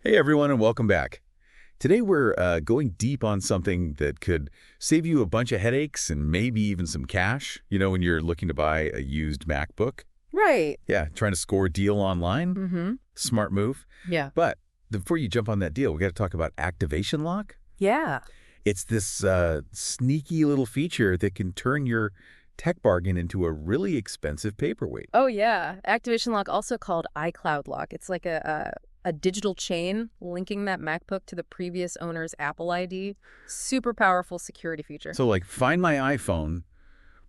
Hey everyone, and welcome back. Today we're going deep on something that could save you a bunch of headaches and maybe even some cash, when you're looking to buy a used MacBook. Right. Yeah, trying to score a deal online. Mm-hmm. Smart move. Yeah. But before you jump on that deal, we got to talk about activation lock. Yeah. It's this sneaky little feature that can turn your tech bargain into a really expensive paperweight. Oh, yeah. Activation lock, also called iCloud lock. It's like a digital chain linking that MacBook to the previous owner's Apple ID. Super powerful security feature. So like, find my iPhone,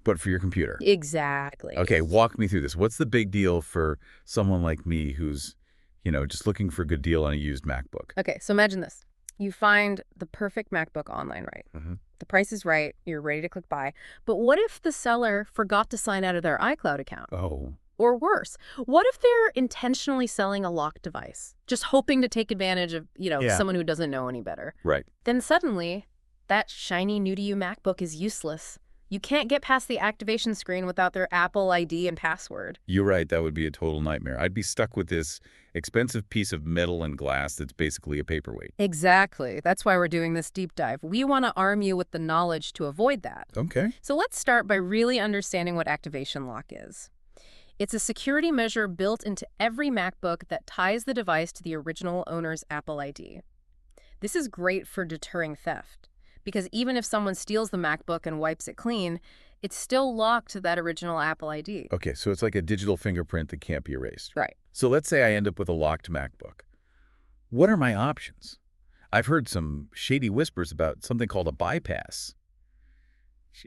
but for your computer. Exactly. Okay, walk me through this. What's the big deal for someone like me who's, just looking for a good deal on a used MacBook? Okay, so imagine this. You find the perfect MacBook online, right? Mm-hmm. The price is right. You're ready to click buy. But what if the seller forgot to sign out of their iCloud account? Oh, Or worse, what if they're intentionally selling a locked device, just hoping to take advantage of, yeah. someone who doesn't know any better? Right. Then suddenly, that shiny new-to-you MacBook is useless. You can't get past the activation screen without their Apple ID and password. You're right. That would be a total nightmare. I'd be stuck with this expensive piece of metal and glass that's basically a paperweight. Exactly. That's why we're doing this deep dive. We want to arm you with the knowledge to avoid that. Okay. So let's start by really understanding what activation lock is. It's a security measure built into every MacBook that ties the device to the original owner's Apple ID. This is great for deterring theft, because even if someone steals the MacBook and wipes it clean, it's still locked to that original Apple ID. Okay, so it's like a digital fingerprint that can't be erased. Right. So let's say I end up with a locked MacBook. What are my options? I've heard some shady whispers about something called a bypass.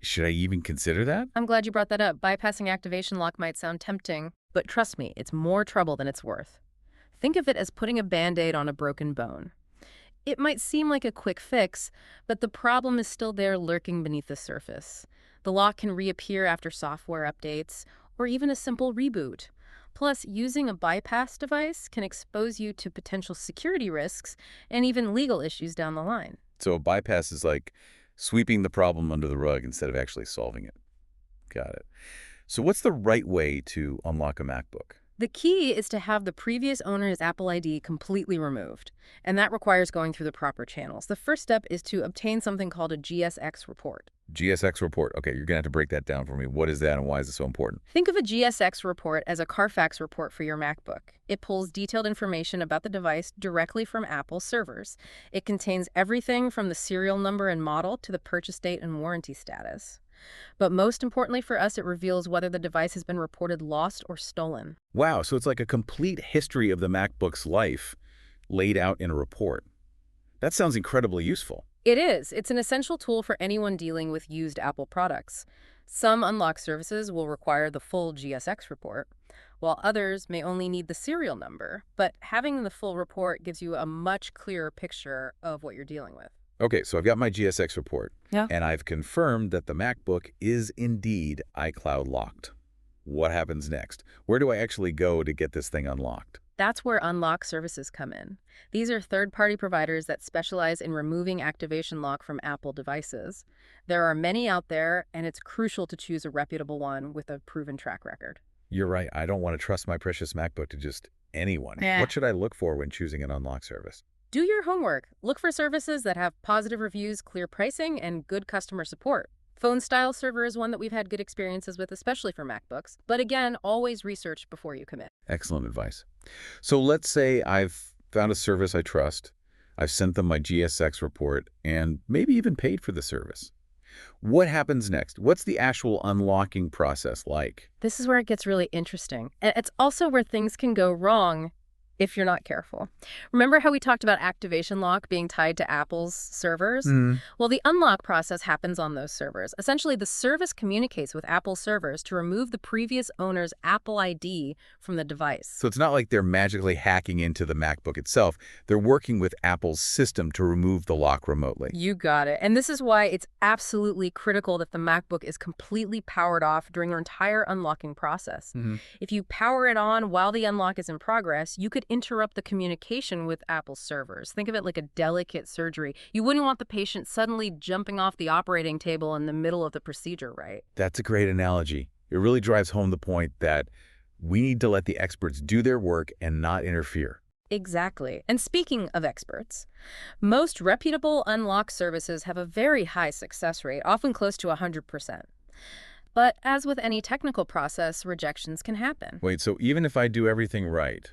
Should I even consider that? I'm glad you brought that up. Bypassing activation lock might sound tempting, but trust me, it's more trouble than it's worth. Think of it as putting a Band-Aid on a broken bone. It might seem like a quick fix, but the problem is still there lurking beneath the surface. The lock can reappear after software updates, or even a simple reboot. Plus, using a bypass device can expose you to potential security risks and even legal issues down the line. So a bypass is like sweeping the problem under the rug instead of actually solving it. Got it. So what's the right way to unlock a MacBook? The key is to have the previous owner's Apple ID completely removed, and that requires going through the proper channels. The first step is to obtain something called a GSX report. GSX report. Okay, you're going to have to break that down for me. What is that and why is it so important? Think of a GSX report as a Carfax report for your MacBook. It pulls detailed information about the device directly from Apple servers. It contains everything from the serial number and model to the purchase date and warranty status. But most importantly for us, it reveals whether the device has been reported lost or stolen. Wow, so it's like a complete history of the MacBook's life laid out in a report. That sounds incredibly useful. It is. It's an essential tool for anyone dealing with used Apple products. Some unlock services will require the full GSX report, while others may only need the serial number. But having the full report gives you a much clearer picture of what you're dealing with. Okay, so I've got my GSX report, Yeah. and I've confirmed that the MacBook is indeed iCloud locked. What happens next? Where do I actually go to get this thing unlocked? That's where unlock services come in. These are third-party providers that specialize in removing activation lock from Apple devices. There are many out there, and it's crucial to choose a reputable one with a proven track record. You're right. I don't want to trust my precious MacBook to just anyone. Yeah. What should I look for when choosing an unlock service? Do your homework. Look for services that have positive reviews, clear pricing, and good customer support. Phone-style server is one that we've had good experiences with, especially for MacBooks. But again, always research before you commit. Excellent advice. So let's say I've found a service I trust. I've sent them my GSX report and maybe even paid for the service. What happens next? What's the actual unlocking process like? This is where it gets really interesting. And it's also where things can go wrong if you're not careful. Remember how we talked about activation lock being tied to Apple's servers? Well, the unlock process happens on those servers. Essentially, the service communicates with Apple servers to remove the previous owner's Apple ID from the device. So it's not like they're magically hacking into the MacBook itself. They're working with Apple's system to remove the lock remotely. You got it. And this is why it's absolutely critical that the MacBook is completely powered off during your entire unlocking process. If you power it on while the unlock is in progress, you could interrupt the communication with Apple servers. Think of it like a delicate surgery. You wouldn't want the patient suddenly jumping off the operating table in the middle of the procedure, right? That's a great analogy. It really drives home the point that we need to let the experts do their work and not interfere. Exactly. And speaking of experts, most reputable unlock services have a very high success rate, often close to 100%. But as with any technical process, rejections can happen. Wait, so even if I do everything right,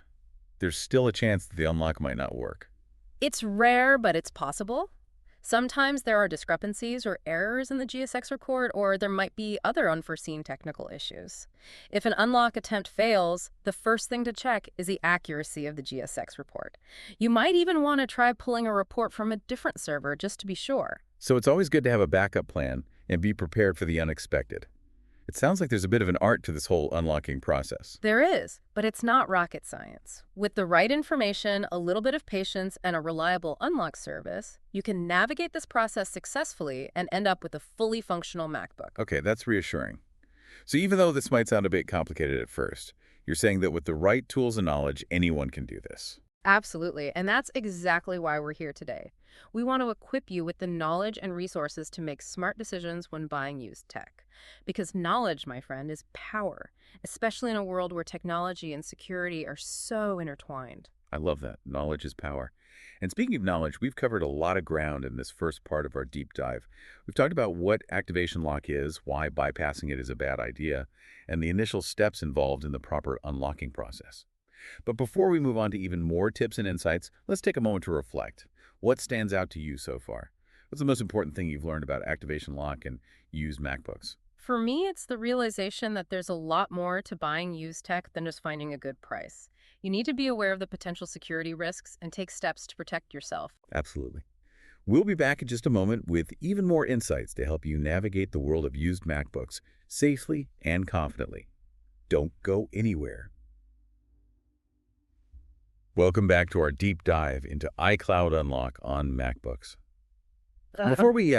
there's still a chance that the unlock might not work. It's rare, but it's possible. Sometimes there are discrepancies or errors in the GSX record, or there might be other unforeseen technical issues. If an unlock attempt fails, the first thing to check is the accuracy of the GSX report. You might even want to try pulling a report from a different server just to be sure. So it's always good to have a backup plan and be prepared for the unexpected. It sounds like there's a bit of an art to this whole unlocking process. There is, but it's not rocket science. With the right information, a little bit of patience, and a reliable unlock service, you can navigate this process successfully and end up with a fully functional MacBook. Okay, that's reassuring. So even though this might sound a bit complicated at first, you're saying that with the right tools and knowledge, anyone can do this. Absolutely, and that's exactly why we're here today. We want to equip you with the knowledge and resources to make smart decisions when buying used tech. Because knowledge, my friend, is power, especially in a world where technology and security are so intertwined. I love that. Knowledge is power. And speaking of knowledge, we've covered a lot of ground in this first part of our deep dive. We've talked about what activation lock is, why bypassing it is a bad idea, and the initial steps involved in the proper unlocking process. But before we move on to even more tips and insights, let's take a moment to reflect. What stands out to you so far? What's the most important thing you've learned about activation lock and used MacBooks? For me, it's the realization that there's a lot more to buying used tech than just finding a good price. You need to be aware of the potential security risks and take steps to protect yourself. Absolutely. We'll be back in just a moment with even more insights to help you navigate the world of used MacBooks safely and confidently. Don't go anywhere. Welcome back to our deep dive into iCloud Unlock on MacBooks. Before we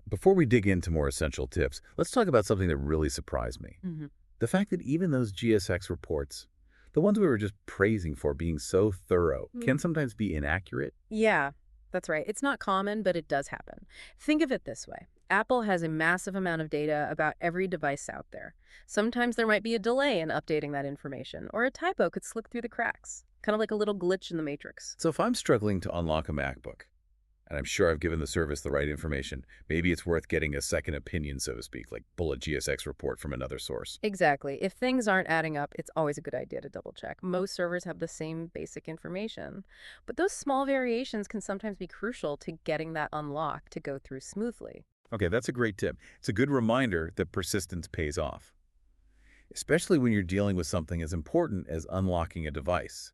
before we dig into more essential tips, let's talk about something that really surprised me. Mhm. The fact that even those GSX reports, the ones we were just praising for being so thorough, can sometimes be inaccurate. Yeah, that's right. It's not common, but it does happen. Think of it this way. Apple has a massive amount of data about every device out there. Sometimes there might be a delay in updating that information, or a typo could slip through the cracks, kind of like a little glitch in the matrix. So if I'm struggling to unlock a MacBook, and I'm sure I've given the service the right information, maybe it's worth getting a second opinion, so to speak, like pull a GSX report from another source. Exactly. If things aren't adding up, it's always a good idea to double check. Most servers have the same basic information, but those small variations can sometimes be crucial to getting that unlock to go through smoothly. Okay, that's a great tip. It's a good reminder that persistence pays off, especially when you're dealing with something as important as unlocking a device.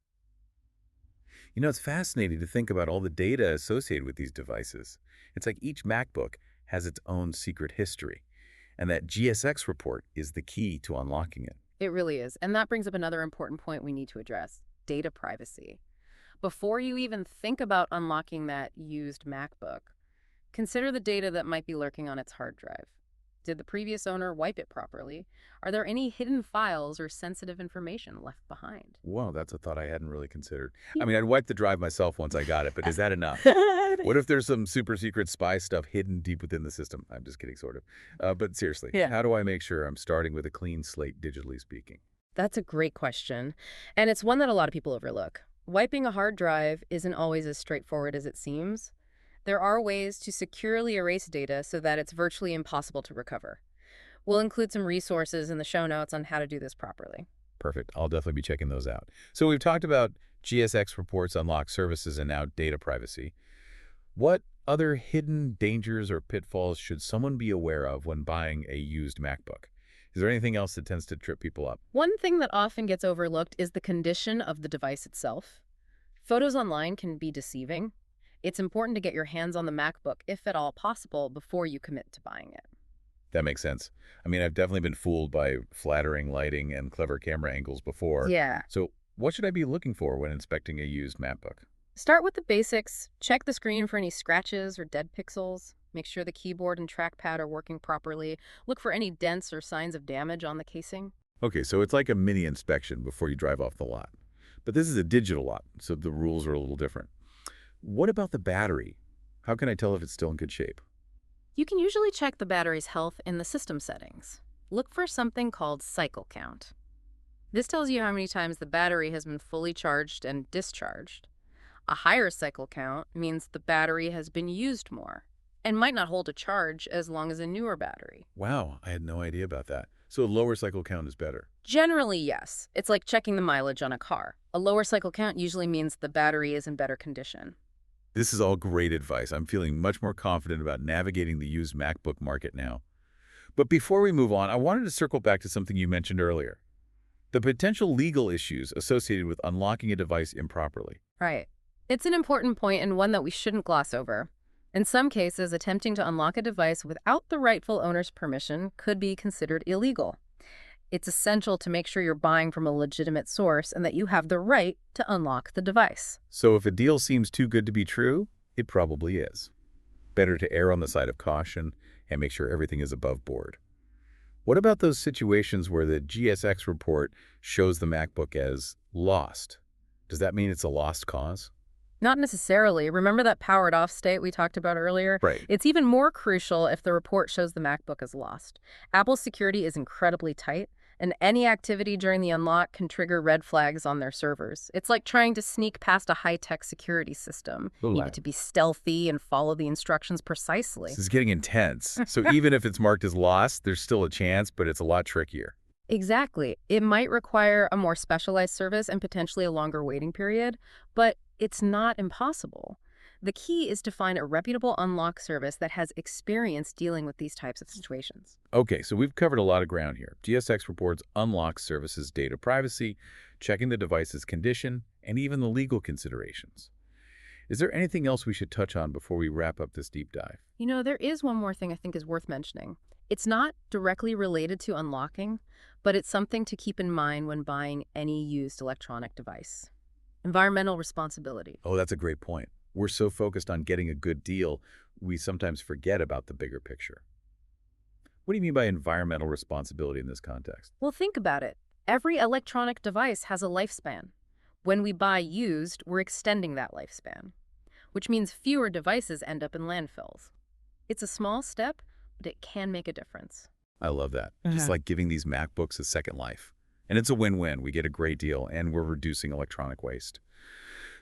You know, it's fascinating to think about all the data associated with these devices. It's like each MacBook has its own secret history, and that GSX report is the key to unlocking it. It really is. And that brings up another important point we need to address: data privacy. Before you even think about unlocking that used MacBook, consider the data that might be lurking on its hard drive. Did the previous owner wipe it properly? Are there any hidden files or sensitive information left behind? Wow, that's a thought I hadn't really considered. I mean, I'd wipe the drive myself once I got it, but is that enough? What if there's some super secret spy stuff hidden deep within the system? I'm just kidding, sort of. But seriously, Yeah. how do I make sure I'm starting with a clean slate, digitally speaking? That's a great question, and it's one that a lot of people overlook. Wiping a hard drive isn't always as straightforward as it seems. There are ways to securely erase data so that it's virtually impossible to recover. We'll include some resources in the show notes on how to do this properly. Perfect. I'll definitely be checking those out. So we've talked about GSX reports, unlock services, and now data privacy. What other hidden dangers or pitfalls should someone be aware of when buying a used MacBook? Is there anything else that tends to trip people up? One thing that often gets overlooked is the condition of the device itself. Photos online can be deceiving. It's important to get your hands on the MacBook, if at all possible, before you commit to buying it. That makes sense. I mean, I've definitely been fooled by flattering lighting and clever camera angles before. Yeah. So what should I be looking for when inspecting a used MacBook? Start with the basics. Check the screen for any scratches or dead pixels. Make sure the keyboard and trackpad are working properly. Look for any dents or signs of damage on the casing. Okay, so it's like a mini inspection before you drive off the lot. But this is a digital lot, so the rules are a little different. What about the battery? How can I tell if it's still in good shape? You can usually check the battery's health in the system settings. Look for something called cycle count. This tells you how many times the battery has been fully charged and discharged. A higher cycle count means the battery has been used more and might not hold a charge as long as a newer battery. Wow, I had no idea about that. So a lower cycle count is better. Generally, yes. It's like checking the mileage on a car. A lower cycle count usually means the battery is in better condition. This is all great advice. I'm feeling much more confident about navigating the used MacBook market now. But before we move on, I wanted to circle back to something you mentioned earlier. The potential legal issues associated with unlocking a device improperly. Right. It's an important point and one that we shouldn't gloss over. In some cases, attempting to unlock a device without the rightful owner's permission could be considered illegal. It's essential to make sure you're buying from a legitimate source and that you have the right to unlock the device. So if a deal seems too good to be true, it probably is. Better to err on the side of caution and make sure everything is above board. What about those situations where the GSX report shows the MacBook as lost? Does that mean it's a lost cause? Not necessarily. Remember that powered off state we talked about earlier? Right. It's even more crucial if the report shows the MacBook is lost. Apple's security is incredibly tight, and any activity during the unlock can trigger red flags on their servers. It's like trying to sneak past a high-tech security system. You need to be stealthy and follow the instructions precisely. This is getting intense. So even if it's marked as lost, there's still a chance, but it's a lot trickier. Exactly. It might require a more specialized service and potentially a longer waiting period, but it's not impossible. The key is to find a reputable unlock service that has experience dealing with these types of situations. Okay, so we've covered a lot of ground here. GSX reports unlock services data privacy, checking the device's condition, and even the legal considerations. Is there anything else we should touch on before we wrap up this deep dive? You know, there is one more thing I think is worth mentioning. It's not directly related to unlocking, but it's something to keep in mind when buying any used electronic device. Environmental responsibility. Oh, that's a great point. We're so focused on getting a good deal, we sometimes forget about the bigger picture. What do you mean by environmental responsibility in this context? Well, think about it. Every electronic device has a lifespan. When we buy used, we're extending that lifespan, which means fewer devices end up in landfills. It's a small step, but it can make a difference. I love that. Just like giving these MacBooks a second life. And it's a win-win. We get a great deal, and we're reducing electronic waste.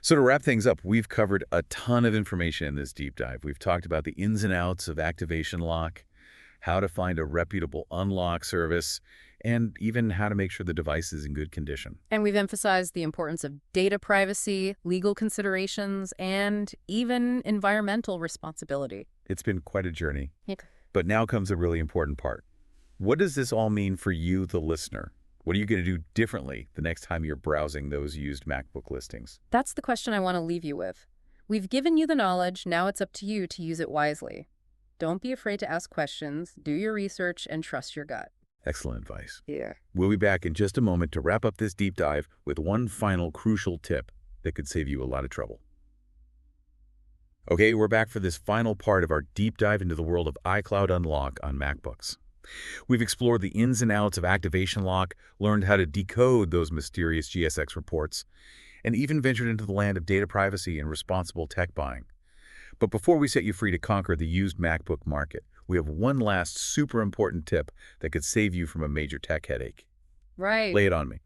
So to wrap things up, we've covered a ton of information in this deep dive. We've talked about the ins and outs of activation lock, how to find a reputable unlock service, and even how to make sure the device is in good condition. And we've emphasized the importance of data privacy, legal considerations, and even environmental responsibility. It's been quite a journey. Yep. But now comes a really important part. What does this all mean for you, the listener? What are you going to do differently the next time you're browsing those used MacBook listings? That's the question I want to leave you with. We've given you the knowledge, now it's up to you to use it wisely. Don't be afraid to ask questions, do your research, and trust your gut. Excellent advice. Yeah. We'll be back in just a moment to wrap up this deep dive with one final crucial tip that could save you a lot of trouble. Okay, we're back for this final part of our deep dive into the world of iCloud Unlock on MacBooks. We've explored the ins and outs of activation lock, learned how to decode those mysterious GSX reports, and even ventured into the land of data privacy and responsible tech buying. But before we set you free to conquer the used MacBook market, we have one last super important tip that could save you from a major tech headache. Right. Lay it on me.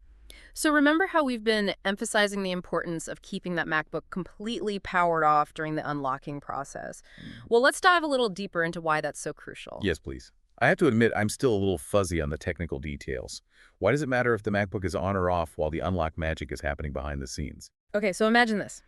So remember how we've been emphasizing the importance of keeping that MacBook completely powered off during the unlocking process? Well, let's dive a little deeper into why that's so crucial. Yes, please. I have to admit, I'm still a little fuzzy on the technical details. Why does it matter if the MacBook is on or off while the unlock magic is happening behind the scenes? Okay, so imagine this.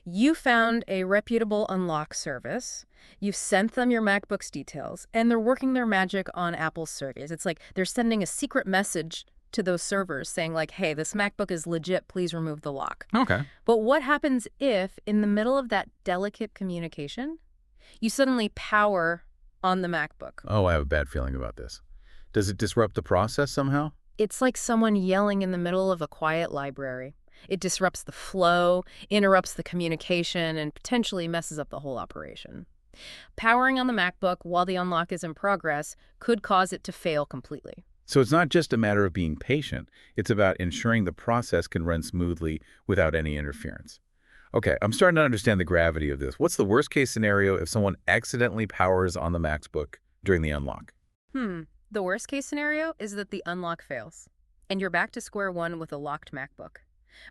You found a reputable unlock service, you've sent them your MacBook's details, and they're working their magic on Apple's servers. It's like they're sending a secret message to those servers saying like, hey, this MacBook is legit, please remove the lock. Okay. But what happens if, in the middle of that delicate communication, you suddenly power on the MacBook? Oh, I have a bad feeling about this. Does it disrupt the process somehow? It's like someone yelling in the middle of a quiet library. It disrupts the flow, interrupts the communication, and potentially messes up the whole operation. Powering on the MacBook while the unlock is in progress could cause it to fail completely. So it's not just a matter of being patient. It's about ensuring the process can run smoothly without any interference. Okay, I'm starting to understand the gravity of this. What's the worst case scenario if someone accidentally powers on the MacBook during the unlock? The worst case scenario is that the unlock fails. and you're back to square one with a locked MacBook.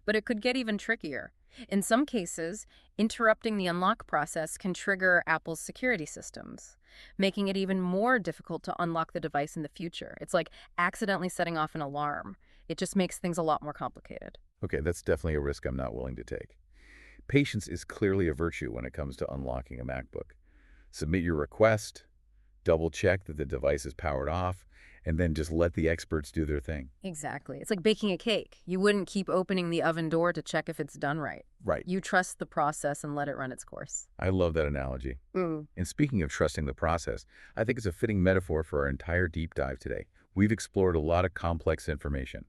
But it could get even trickier. In some cases, interrupting the unlock process can trigger Apple's security systems, making it even more difficult to unlock the device in the future. It's like accidentally setting off an alarm. It just makes things a lot more complicated. Okay, that's definitely a risk I'm not willing to take. Patience is clearly a virtue when it comes to unlocking a MacBook. Submit your request, double-check that the device is powered off, and then just let the experts do their thing. Exactly. It's like baking a cake. You wouldn't keep opening the oven door to check if it's done right. Right. You trust the process and let it run its course. I love that analogy. And speaking of trusting the process, I think it's a fitting metaphor for our entire deep dive today. We've explored a lot of complex information,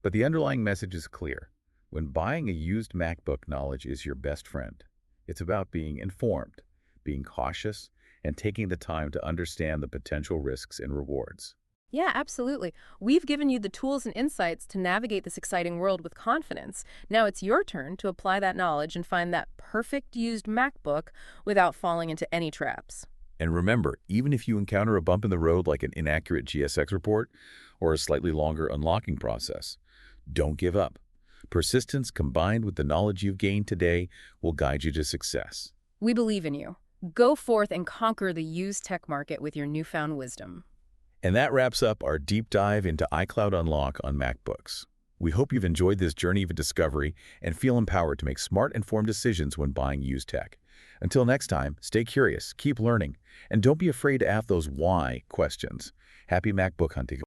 but the underlying message is clear. When buying a used MacBook, knowledge is your best friend. It's about being informed, being cautious, and taking the time to understand the potential risks and rewards. Yeah, absolutely. We've given you the tools and insights to navigate this exciting world with confidence. Now it's your turn to apply that knowledge and find that perfect used MacBook without falling into any traps. And remember, even if you encounter a bump in the road like an inaccurate GSX report or a slightly longer unlocking process, don't give up. Persistence combined with the knowledge you've gained today will guide you to success. We believe in you. Go forth and conquer the used tech market with your newfound wisdom. And that wraps up our deep dive into iCloud Unlock on MacBooks. We hope you've enjoyed this journey of discovery and feel empowered to make smart, informed decisions when buying used tech. Until next time, stay curious, keep learning, and don't be afraid to ask those why questions. Happy MacBook hunting.